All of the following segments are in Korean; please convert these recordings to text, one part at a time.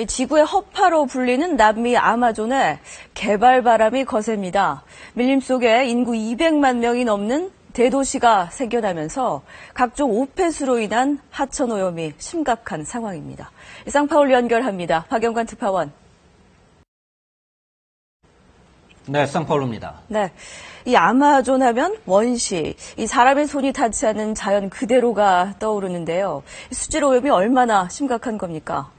지구의 허파로 불리는 남미 아마존에 개발 바람이 거셉니다. 밀림 속에 인구 200만 명이 넘는 대도시가 생겨나면서 각종 오폐수로 인한 하천 오염이 심각한 상황입니다. 쌍파울로 연결합니다. 박영관 특파원. 네, 쌍파울로입니다. 네, 이 아마존 하면 원시, 이 사람의 손이 닿지 않는 자연 그대로가 떠오르는데요. 수질 오염이 얼마나 심각한 겁니까?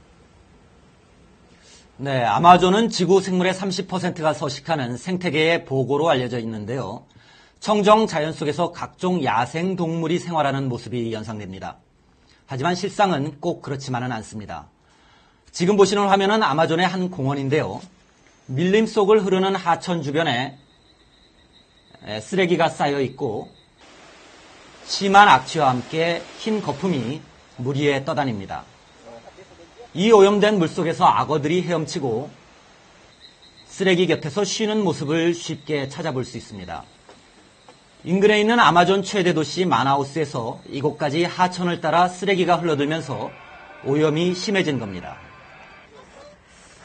네, 아마존은 지구 생물의 30%가 서식하는 생태계의 보고로 알려져 있는데요. 청정 자연 속에서 각종 야생 동물이 생활하는 모습이 연상됩니다. 하지만 실상은 꼭 그렇지만은 않습니다. 지금 보시는 화면은 아마존의 한 공원인데요. 밀림 속을 흐르는 하천 주변에 쓰레기가 쌓여 있고 심한 악취와 함께 흰 거품이 물 위에 떠다닙니다. 이 오염된 물속에서 악어들이 헤엄치고 쓰레기 곁에서 쉬는 모습을 쉽게 찾아볼 수 있습니다. 인근에 있는 아마존 최대 도시 마나우스에서 이곳까지 하천을 따라 쓰레기가 흘러들면서 오염이 심해진 겁니다.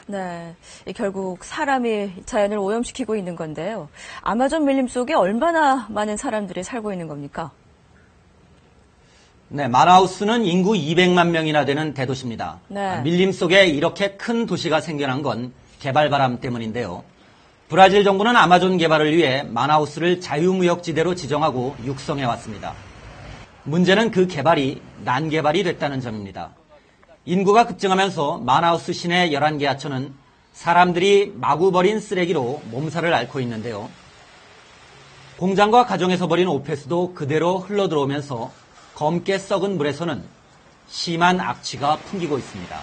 네, 결국 사람이 자연을 오염시키고 있는 건데요. 아마존 밀림 속에 얼마나 많은 사람들이 살고 있는 겁니까? 네, 마나우스는 인구 200만 명이나 되는 대도시입니다. 네. 밀림 속에 이렇게 큰 도시가 생겨난 건 개발 바람 때문인데요. 브라질 정부는 아마존 개발을 위해 마나우스를 자유무역지대로 지정하고 육성해왔습니다. 문제는 그 개발이 난개발이 됐다는 점입니다. 인구가 급증하면서 마나우스 시내 11개 하천은 사람들이 마구 버린 쓰레기로 몸살을 앓고 있는데요. 공장과 가정에서 버린 오폐수도 그대로 흘러들어오면서 검게 썩은 물에서는 심한 악취가 풍기고 있습니다.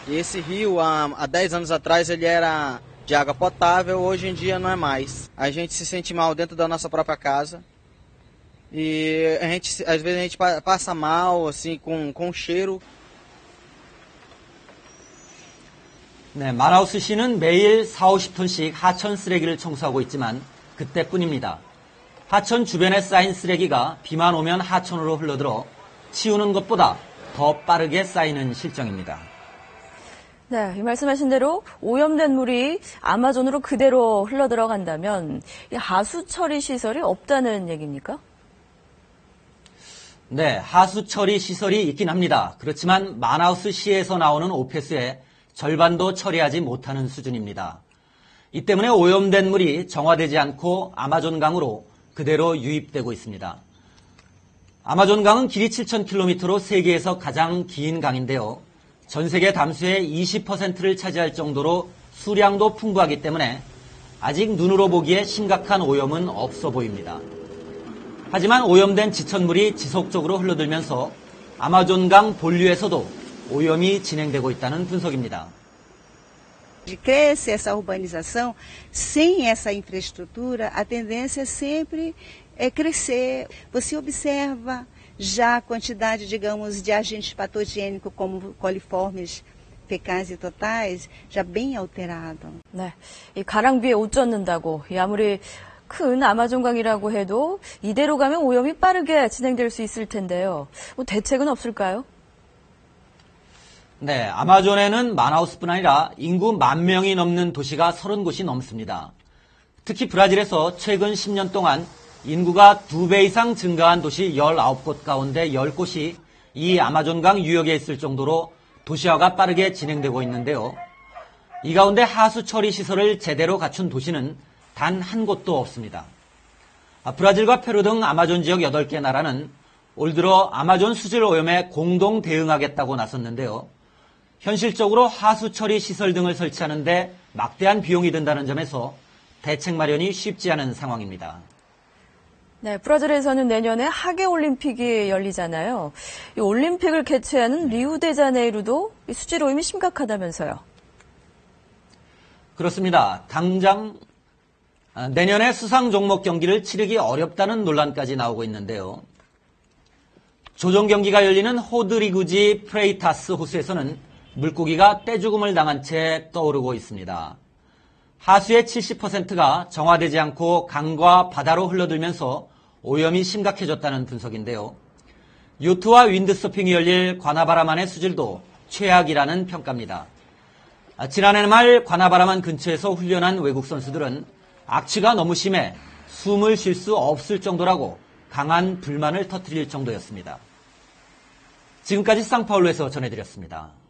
Esse rio, há 10 anos atrás, ele era de água potável, hoje em dia não é mais. A gente se sente mal dentro da nossa própria casa. E às vezes a gente passa mal, assim, com cheiro. 네, 마나우스 시는 매일 40-50톤씩 하천 쓰레기를 청소하고 있지만 그때뿐입니다. 하천 주변에 쌓인 쓰레기가 비만 오면 하천으로 흘러들어 치우는 것보다 더 빠르게 쌓이는 실정입니다. 네, 이 말씀하신 대로 오염된 물이 아마존으로 그대로 흘러들어간다면 이 하수 처리 시설이 없다는 얘기입니까? 네, 하수 처리 시설이 있긴 합니다. 그렇지만 마나우스 시에서 나오는 오폐수의 절반도 처리하지 못하는 수준입니다. 이 때문에 오염된 물이 정화되지 않고 아마존강으로 그대로 유입되고 있습니다. 아마존강은 길이 7,000km로 세계에서 가장 긴 강인데요. 전 세계 담수의 20%를 차지할 정도로 수량도 풍부하기 때문에 아직 눈으로 보기에 심각한 오염은 없어 보입니다. 하지만 오염된 지천물이 지속적으로 흘러들면서 아마존강 본류에서도 오염이 진행되고 있다는 분석입니다. Cresce essa urbanização, sem essa infraestrutura, a tendência sempre é crescer. Você observa já a quantidade, digamos, de agentes patogênicos como coliformes fecais e totais, já bem alterado. 네, 이 가랑비에 옷 젖는다고 아무리 큰 아마존강이라고 해도 이대로 가면 오염이 빠르게 진행될 수 있을 텐데요. 뭐 대책은 없을까요? 네, 아마존에는 마나우스뿐 아니라 인구 10,000명이 넘는 도시가 30곳이 넘습니다. 특히 브라질에서 최근 10년 동안 인구가 2배 이상 증가한 도시 19곳 가운데 10곳이 이 아마존강 유역에 있을 정도로 도시화가 빠르게 진행되고 있는데요. 이 가운데 하수 처리 시설을 제대로 갖춘 도시는 단 한 곳도 없습니다. 브라질과 페루 등 아마존 지역 8개 나라는 올 들어 아마존 수질 오염에 공동 대응하겠다고 나섰는데요. 현실적으로 하수 처리 시설 등을 설치하는데 막대한 비용이 든다는 점에서 대책 마련이 쉽지 않은 상황입니다. 네, 브라질에서는 내년에 하계올림픽이 열리잖아요. 이 올림픽을 개최하는 리우데자네이루도 이 수질 오염이 심각하다면서요. 그렇습니다. 당장 내년에 수상 종목 경기를 치르기 어렵다는 논란까지 나오고 있는데요. 조정 경기가 열리는 호드리구지 프레이타스 호수에서는 물고기가 떼죽음을 당한 채 떠오르고 있습니다. 하수의 70%가 정화되지 않고 강과 바다로 흘러들면서 오염이 심각해졌다는 분석인데요. 요트와 윈드서핑이 열릴 관아바라만의 수질도 최악이라는 평가입니다. 지난해 말 관아바라만 근처에서 훈련한 외국 선수들은 악취가 너무 심해 숨을 쉴 수 없을 정도라고 강한 불만을 터뜨릴 정도였습니다. 지금까지 상파울루에서 전해드렸습니다.